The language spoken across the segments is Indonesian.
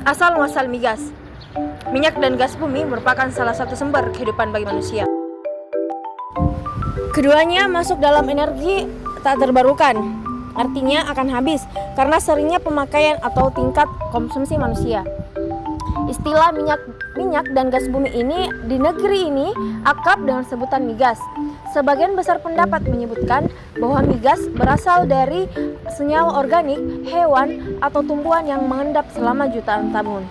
Asal-muasal migas. Minyak dan gas bumi merupakan salah satu sumber kehidupan bagi manusia. Keduanya masuk dalam energi tak terbarukan, artinya akan habis karena seringnya pemakaian atau tingkat konsumsi manusia. Istilah minyak dan gas bumi ini di negeri ini akrab dengan sebutan migas. Sebagian besar pendapat menyebutkan bahwa migas berasal dari senyawa organik hewan atau tumbuhan yang mengendap selama jutaan tahun.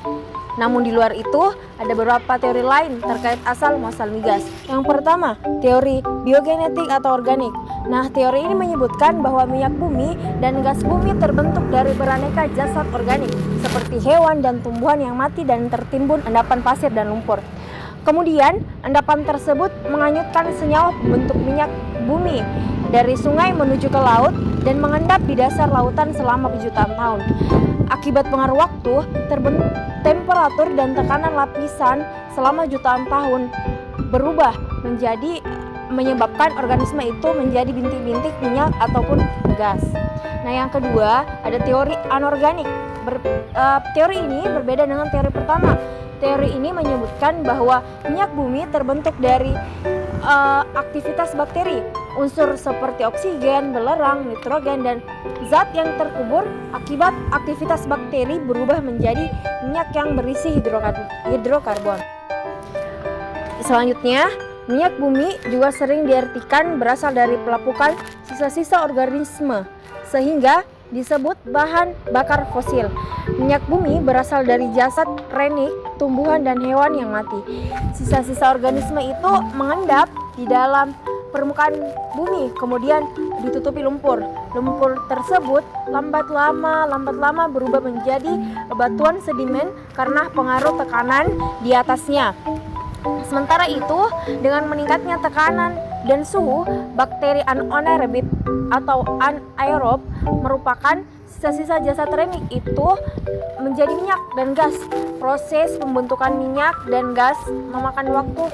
Namun di luar itu, ada beberapa teori lain terkait asal-muasal migas. Yang pertama, teori biogenetik atau organik. Nah, teori ini menyebutkan bahwa minyak bumi dan gas bumi terbentuk dari beraneka jasad organik, seperti hewan dan tumbuhan yang mati dan tertimbun endapan pasir dan lumpur. Kemudian, endapan tersebut menganyutkan senyawa pembentuk minyak bumi dari sungai menuju ke laut dan mengendap di dasar lautan selama jutaan tahun. Akibat pengaruh waktu, temperatur dan tekanan lapisan selama jutaan tahun berubah menyebabkan organisme itu menjadi bintik-bintik minyak ataupun gas. Nah, yang kedua ada teori anorganik. Teori ini berbeda dengan teori pertama. Teori ini menyebutkan bahwa minyak bumi terbentuk dari aktivitas bakteri. Unsur seperti oksigen, belerang, nitrogen, dan zat yang terkubur akibat aktivitas bakteri berubah menjadi minyak yang berisi hidrokarbon. Selanjutnya, minyak bumi juga sering diartikan berasal dari pelapukan sisa-sisa organisme, sehingga disebut bahan bakar fosil. Minyak bumi berasal dari jasad renik, tumbuhan dan hewan yang mati. Sisa-sisa organisme itu mengendap di dalam permukaan bumi, kemudian ditutupi lumpur. Lumpur tersebut lambat lama berubah menjadi batuan sedimen karena pengaruh tekanan di atasnya. Sementara itu, dengan meningkatnya tekanan dan suhu, bakteri anaerobik atau anaerob merupakan sisa-sisa jasad renik itu menjadi minyak dan gas. Proses pembentukan minyak dan gas memakan waktu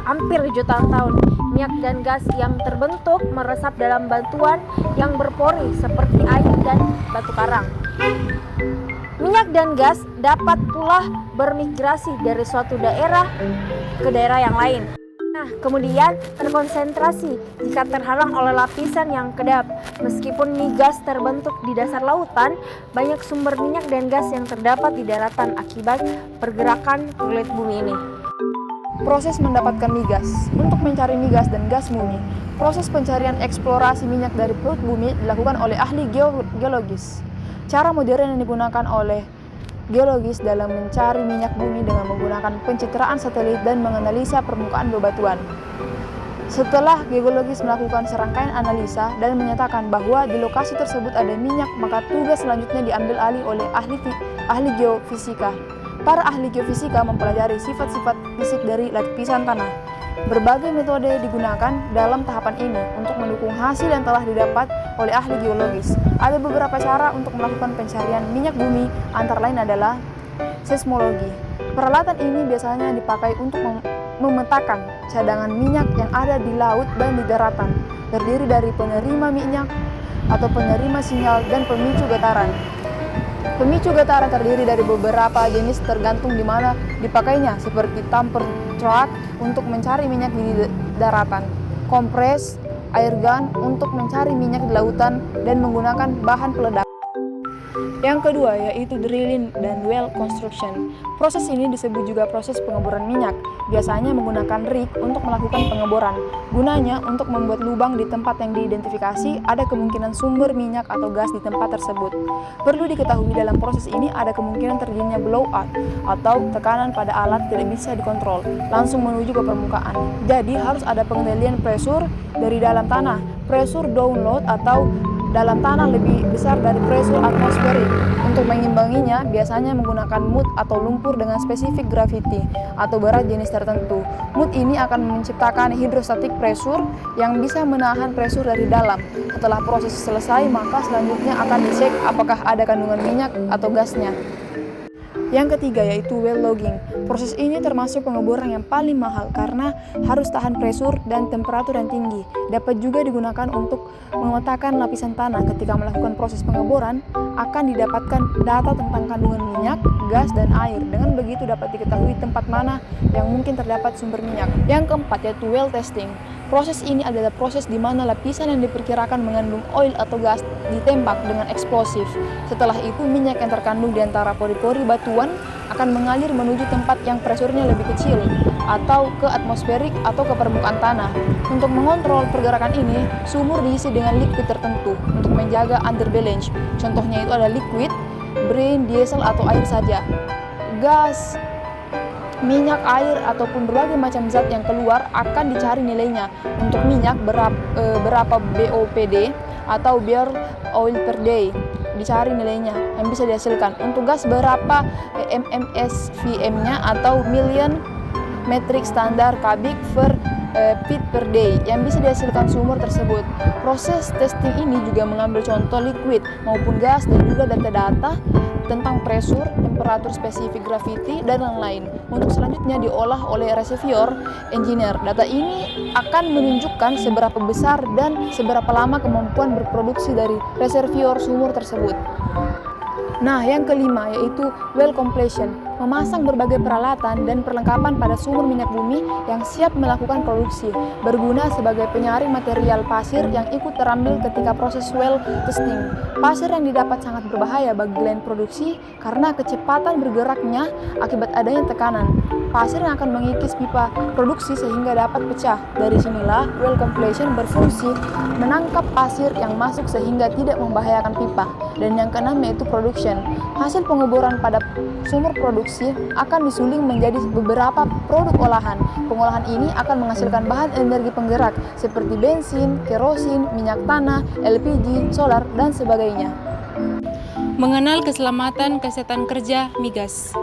hampir jutaan tahun. Minyak dan gas yang terbentuk meresap dalam batuan yang berpori seperti air dan batu karang. Minyak dan gas dapat pula bermigrasi dari suatu daerah ke daerah yang lain. Nah, kemudian terkonsentrasi jika terhalang oleh lapisan yang kedap. Meskipun migas terbentuk di dasar lautan, banyak sumber minyak dan gas yang terdapat di daratan akibat pergerakan kulit bumi ini. Proses mendapatkan migas. Untuk mencari migas dan gas bumi, proses pencarian eksplorasi minyak dari perut bumi dilakukan oleh ahli geologis. Cara modern yang digunakan oleh geologis dalam mencari minyak bumi dengan menggunakan pencitraan satelit dan menganalisa permukaan bebatuan. Setelah geologis melakukan serangkaian analisa dan menyatakan bahwa di lokasi tersebut ada minyak, maka tugas selanjutnya diambil alih oleh ahli geofisika. Para ahli geofisika mempelajari sifat-sifat fisik dari lapisan tanah. Berbagai metode digunakan dalam tahapan ini untuk mendukung hasil yang telah didapat oleh ahli geologis. Ada beberapa cara untuk melakukan pencarian minyak bumi, antara lain adalah seismologi. Peralatan ini biasanya dipakai untuk memetakan cadangan minyak yang ada di laut dan di daratan, terdiri dari penerima minyak atau penerima sinyal dan pemicu getaran. Pemicu getaran terdiri dari beberapa jenis tergantung di mana dipakainya, seperti tamper truck untuk mencari minyak di daratan, kompres air gun untuk mencari minyak di lautan dan menggunakan bahan peledak. Yang kedua yaitu drilling dan well construction. Proses ini disebut juga proses pengeboran minyak. Biasanya menggunakan rig untuk melakukan pengeboran. Gunanya untuk membuat lubang di tempat yang diidentifikasi ada kemungkinan sumber minyak atau gas di tempat tersebut. Perlu diketahui dalam proses ini ada kemungkinan terjadinya blowout atau tekanan pada alat tidak bisa dikontrol langsung menuju ke permukaan. Jadi harus ada pengendalian pressure dari dalam tanah. Pressure download atau dalam tanah lebih besar dari pressure atmosferik. Untuk mengimbanginya, biasanya menggunakan mud atau lumpur dengan spesifik gravity atau berat jenis tertentu. Mud ini akan menciptakan hydrostatic pressure yang bisa menahan pressure dari dalam. Setelah proses selesai, maka selanjutnya akan dicek apakah ada kandungan minyak atau gasnya. Yang ketiga yaitu well logging. Proses ini termasuk pengeboran yang paling mahal karena harus tahan pressure dan temperatur yang tinggi. Dapat juga digunakan untuk memetakan lapisan tanah. Ketika melakukan proses pengeboran, akan didapatkan data tentang kandungan minyak, gas, dan air. Dengan begitu dapat diketahui tempat mana yang mungkin terdapat sumber minyak. Yang keempat yaitu well testing. Proses ini adalah proses di mana lapisan yang diperkirakan mengandung oil atau gas ditembak dengan eksplosif. Setelah itu, minyak yang terkandung di antara pori-pori batuan akan mengalir menuju tempat yang presurnya lebih kecil, atau ke atmosferik atau ke permukaan tanah. Untuk mengontrol pergerakan ini, sumur diisi dengan liquid tertentu untuk menjaga underbalance. Contohnya itu adalah liquid, brine, diesel, atau air saja. Gas, minyak, air, ataupun berbagai macam zat yang keluar akan dicari nilainya. Untuk minyak berapa BOPD atau barrel oil per day dicari nilainya yang bisa dihasilkan. Untuk gas berapa MMSVM-nya atau million metric standar kubik per feet per day yang bisa dihasilkan sumur tersebut. Proses testing ini juga mengambil contoh liquid maupun gas dan juga data-data tentang pressure, temperatur spesifik gravity, dan lain-lain. Untuk selanjutnya diolah oleh reservoir engineer. Data ini akan menunjukkan seberapa besar dan seberapa lama kemampuan berproduksi dari reservoir sumur tersebut. Nah, yang kelima yaitu well completion, memasang berbagai peralatan dan perlengkapan pada sumur minyak bumi yang siap melakukan produksi, berguna sebagai penyaring material pasir yang ikut terambil ketika proses well testing. Pasir yang didapat sangat berbahaya bagi line produksi karena kecepatan bergeraknya akibat adanya tekanan. Pasir yang akan mengikis pipa produksi sehingga dapat pecah. Dari sinilah well completion berfungsi menangkap pasir yang masuk sehingga tidak membahayakan pipa. Dan yang keenam yaitu production. Hasil pengeboran pada sumur produksi akan disuling menjadi beberapa produk olahan. Pengolahan ini akan menghasilkan bahan energi penggerak seperti bensin, kerosin, minyak tanah, LPG, solar, dan sebagainya. Mengenal keselamatan kesehatan kerja migas.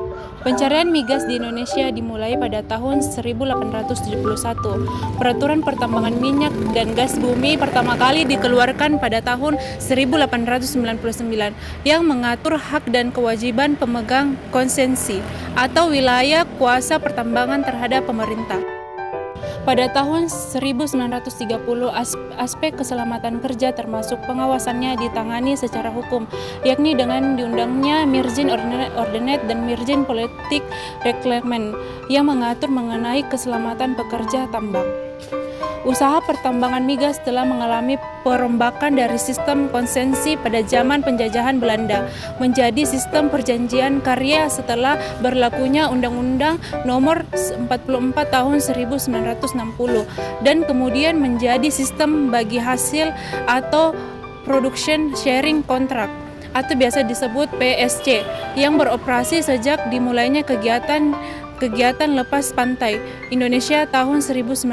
Pencarian migas di Indonesia dimulai pada tahun 1871. Peraturan pertambangan minyak dan gas bumi pertama kali dikeluarkan pada tahun 1899 yang mengatur hak dan kewajiban pemegang konsesi atau wilayah kuasa pertambangan terhadap pemerintah. Pada tahun 1930, aspek keselamatan kerja termasuk pengawasannya ditangani secara hukum, yakni dengan diundangnya Mirjin Ordinance dan Mirjin Politik Reglement yang mengatur mengenai keselamatan pekerja tambang. Usaha pertambangan migas telah mengalami perombakan dari sistem konsesi pada zaman penjajahan Belanda menjadi sistem perjanjian karya setelah berlakunya Undang-Undang Nomor 44 Tahun 1960 dan kemudian menjadi sistem bagi hasil atau Production Sharing Contract atau biasa disebut PSC yang beroperasi sejak dimulainya kegiatan lepas pantai Indonesia tahun 1966.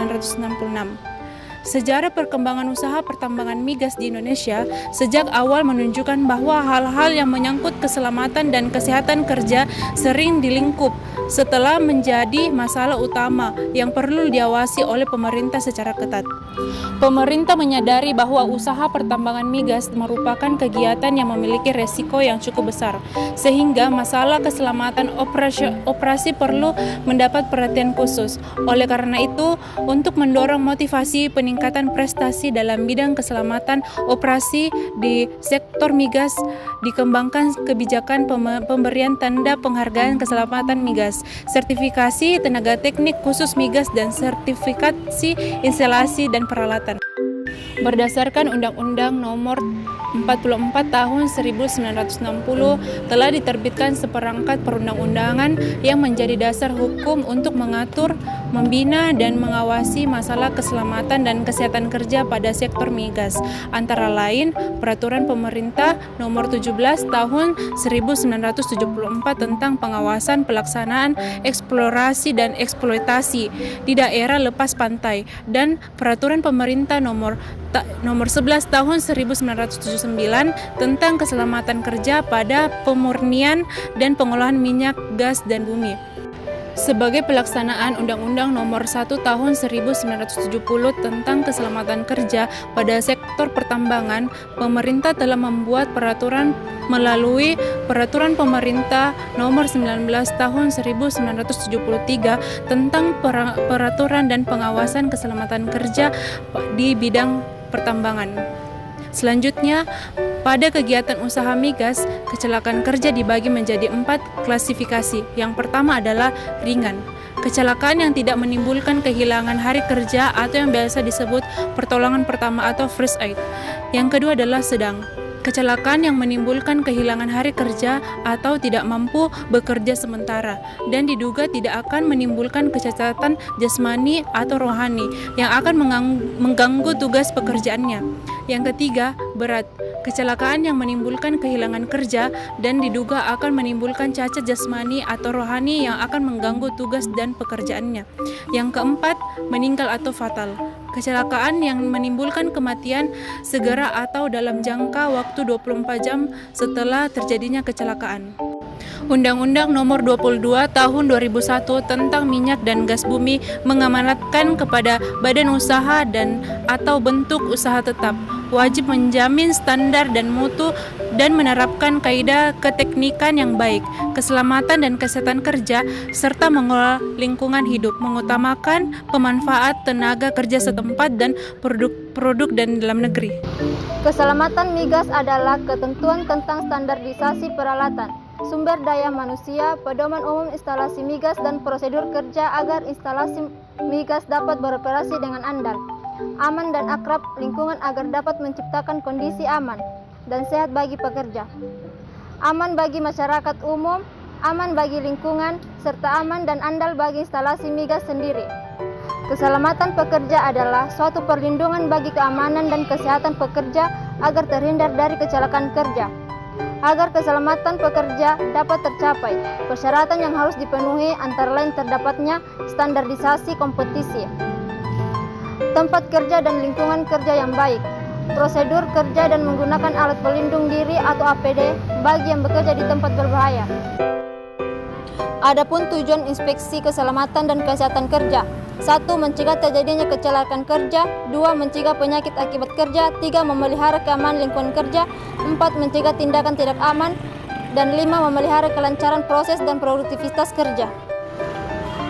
Sejarah perkembangan usaha pertambangan migas di Indonesia sejak awal menunjukkan bahwa hal-hal yang menyangkut keselamatan dan kesehatan kerja sering dilingkup setelah menjadi masalah utama yang perlu diawasi oleh pemerintah secara ketat. Pemerintah menyadari bahwa usaha pertambangan migas merupakan kegiatan yang memiliki resiko yang cukup besar, sehingga masalah keselamatan operasi perlu mendapat perhatian khusus. Oleh karena itu, untuk mendorong motivasi peningkatan prestasi dalam bidang keselamatan operasi di sektor migas, dikembangkan kebijakan pemberian tanda penghargaan keselamatan migas, sertifikasi tenaga teknik khusus migas, dan sertifikasi instalasi dan peralatan. Berdasarkan Undang-Undang Nomor 44 Tahun 1960 telah diterbitkan seperangkat perundang-undangan yang menjadi dasar hukum untuk mengatur, membina, dan mengawasi masalah keselamatan dan kesehatan kerja pada sektor migas. Antara lain, Peraturan Pemerintah Nomor 17 Tahun 1974 tentang pengawasan pelaksanaan eksplorasi dan eksploitasi di daerah lepas pantai dan Peraturan Pemerintah Nomor 11 Tahun 1979 tentang keselamatan kerja pada pemurnian dan pengolahan minyak, gas, dan bumi. sebagai pelaksanaan Undang-Undang Nomor 1 Tahun 1970 tentang Keselamatan Kerja pada sektor pertambangan, pemerintah telah membuat peraturan melalui Peraturan Pemerintah Nomor 19 Tahun 1973 tentang peraturan dan pengawasan keselamatan kerja di bidang pertambangan. Selanjutnya, pada kegiatan usaha migas, kecelakaan kerja dibagi menjadi 4 klasifikasi. Yang pertama adalah ringan. Kecelakaan yang tidak menimbulkan kehilangan hari kerja atau yang biasa disebut pertolongan pertama atau first aid. Yang kedua adalah sedang. Kecelakaan yang menimbulkan kehilangan hari kerja atau tidak mampu bekerja sementara dan diduga tidak akan menimbulkan kecacatan jasmani atau rohani yang akan mengganggu tugas pekerjaannya. Yang ketiga, berat. Kecelakaan yang menimbulkan kehilangan kerja dan diduga akan menimbulkan cacat jasmani atau rohani yang akan mengganggu tugas dan pekerjaannya. Yang keempat, meninggal atau fatal. Kecelakaan yang menimbulkan kematian segera atau dalam jangka waktu 24 jam setelah terjadinya kecelakaan. Undang-Undang Nomor 22 Tahun 2001 tentang minyak dan gas bumi mengamanatkan kepada badan usaha dan atau bentuk usaha tetap wajib menjamin standar dan mutu dan menerapkan kaidah keteknikan yang baik, keselamatan dan kesehatan kerja serta mengelola lingkungan hidup, mengutamakan pemanfaat tenaga kerja setempat dan produk dan dalam negeri. Keselamatan migas adalah ketentuan tentang standarisasi peralatan, sumber daya manusia, pedoman umum instalasi migas dan prosedur kerja agar instalasi migas dapat beroperasi dengan andal, aman dan akrab lingkungan agar dapat menciptakan kondisi aman dan sehat bagi pekerja, aman bagi masyarakat umum, aman bagi lingkungan, serta aman dan andal bagi instalasi migas sendiri. Keselamatan pekerja adalah suatu perlindungan bagi keamanan dan kesehatan pekerja agar terhindar dari kecelakaan kerja. Agar keselamatan pekerja dapat tercapai, persyaratan yang harus dipenuhi antara lain terdapatnya standarisasi kompetisi, tempat kerja dan lingkungan kerja yang baik, prosedur kerja dan menggunakan alat pelindung diri atau APD bagi yang bekerja di tempat berbahaya. Adapun tujuan inspeksi keselamatan dan kesehatan kerja: 1. Mencegah terjadinya kecelakaan kerja. 2. Mencegah penyakit akibat kerja. 3. Memelihara keamanan lingkungan kerja. 4. Mencegah tindakan tidak aman. Dan 5. Memelihara kelancaran proses dan produktivitas kerja.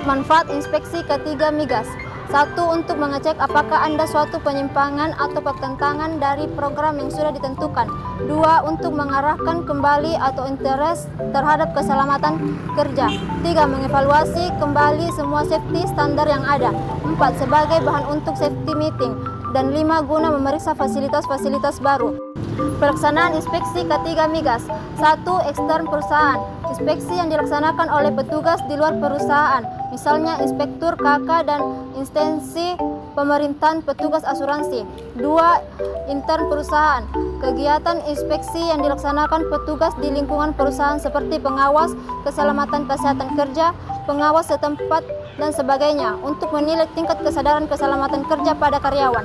Manfaat inspeksi ketiga migas: 1. Untuk mengecek apakah ada suatu penyimpangan atau pertentangan dari program yang sudah ditentukan. 2. Untuk mengarahkan kembali atau interest terhadap keselamatan kerja. 3. Mengevaluasi kembali semua safety standar yang ada. 4. Sebagai bahan untuk safety meeting. Dan 5. Guna memeriksa fasilitas-fasilitas baru. Pelaksanaan inspeksi ketiga migas: 1. Ekstern perusahaan. Inspeksi yang dilaksanakan oleh petugas di luar perusahaan, misalnya inspektur KK dan instansi pemerintahan, petugas asuransi. 2. Intern perusahaan. Kegiatan inspeksi yang dilaksanakan petugas di lingkungan perusahaan seperti pengawas keselamatan kesehatan kerja, pengawas setempat, dan sebagainya untuk menilai tingkat kesadaran keselamatan kerja pada karyawan.